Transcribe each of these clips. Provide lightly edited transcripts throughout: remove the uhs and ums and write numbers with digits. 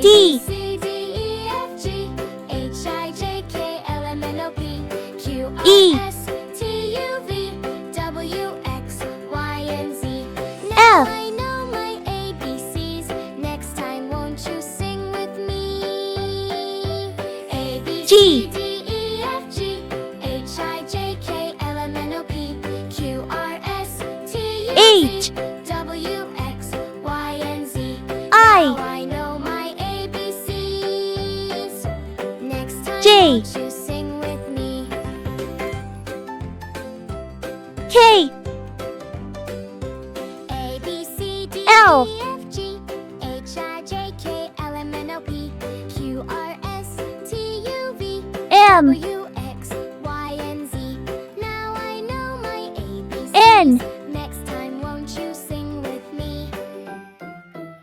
D, C, D, E, F, G, H, I, J, K, L, M, N, O, P, Q, R, E, S, T, U, V, W, X, Y, and Z. F, I know my ABCs. Next time, won't you sing with me? A, B, G, C, D, E, F, G, H, I, J, K, L, M, N, O, P, Q, R, S, T, U, H, V, W, X, Y, and Z. I, Now I know my ABCs. Next time, J, won't you sing with me? K, A, B, C, D, L, E, F, G, H, I, J, K, L, M, N, O, P, Q, R, S, T, U, V, M, W, X, Y, and Z. Now I know my ABCs. N, Next time, won't you sing with me?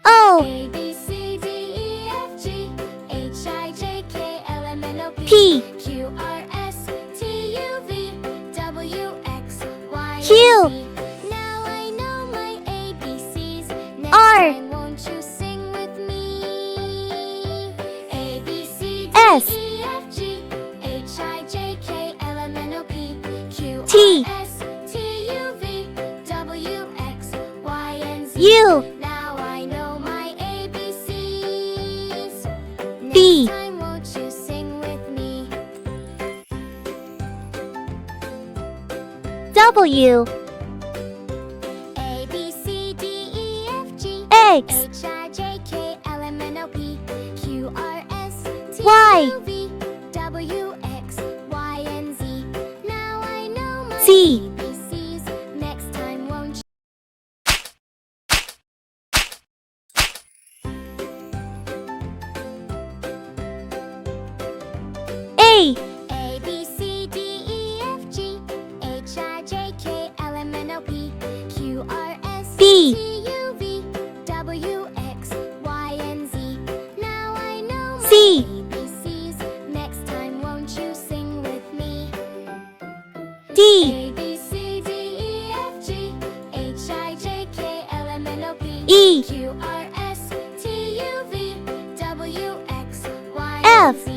O, A, B, C, D, E, F, G, H, I, J, K, L, M, N, O, P, Q, R, S, T, U, V, W, X, Y, Q, and Z. Now I know my ABCs. Next R, time, won't you sing with me? A, B, C, D, S, E, F, G, H, I, J, K, L, M, N, O, P, Q, T, R, S, T, U, V, W, X, Y, and Z. U, Now I know my ABCs. Next B, time, won't you sing with me? W, A, B, C, D, E, F, G, X, H, I, J, K, L, M, N, O, P, Q, R, S, T, Y, U, V, W, X, Y, and Z. Now I know my Z, ABCs. Next time, won't you? A, A, B, C, D, E, F, G, H, I, J, K, L, M, N, O, P, Q, R, S, B, T, U, V, W, X, Y, and Z. Now I know my C, ABCs. Next time, won't you sing with me? D, A, B, C, D, E, F, G, H, I, J, K, L, M, N, O, P, E, Q, R, S, T, U, V, W, X, Y, F, and Z.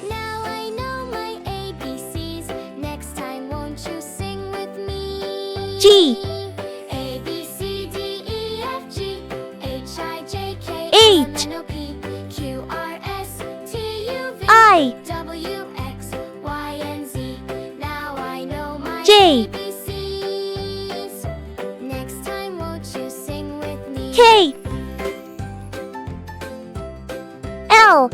Now I know my ABCs. Next time, won't you sing with me? G, A, B, C, D, E, F, G, H, I, J, K, H, L, M, N, O, P, Q, R, S, T, U, V, I, W, X, Y, and Z. Now I know my J, ABCs. Next time, won't you sing with me? K, L,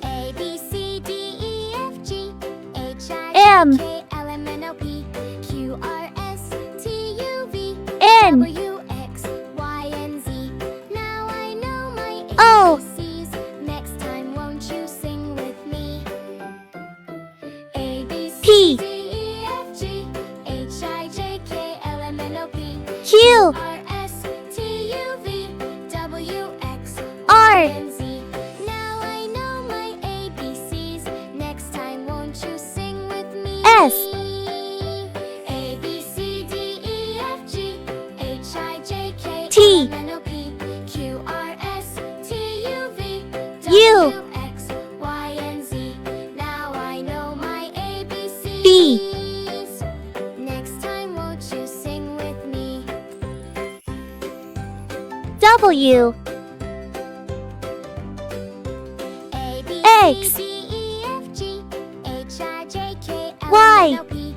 A, B, C, D, E, F, G, H, I, M, J, K, L, M, N, O, P, Q, R, S, T, U, V, N, W, X, Y, and Z. Now I know my O, ABCs. Next time, won't you sing with me? A, B, C, P, D, E, F, G, H, I, J, K, L, M, N, O, P, Q, R, S, T, U, V, W, X, R, and Z. Now I know my ABCs. Next time, won't you sing with me? S, A, B, C, D, E, F, G, H, I, J, K, T, L, M, N, O, P, Q, R, S, T, U, V, U, W, X, Y, and Z. Now I know my ABCs. B, Next time, won't you sing with me? W, A, B, X, C, D, E, F, G, H, I, J, K, L, Y, M, N, O, P,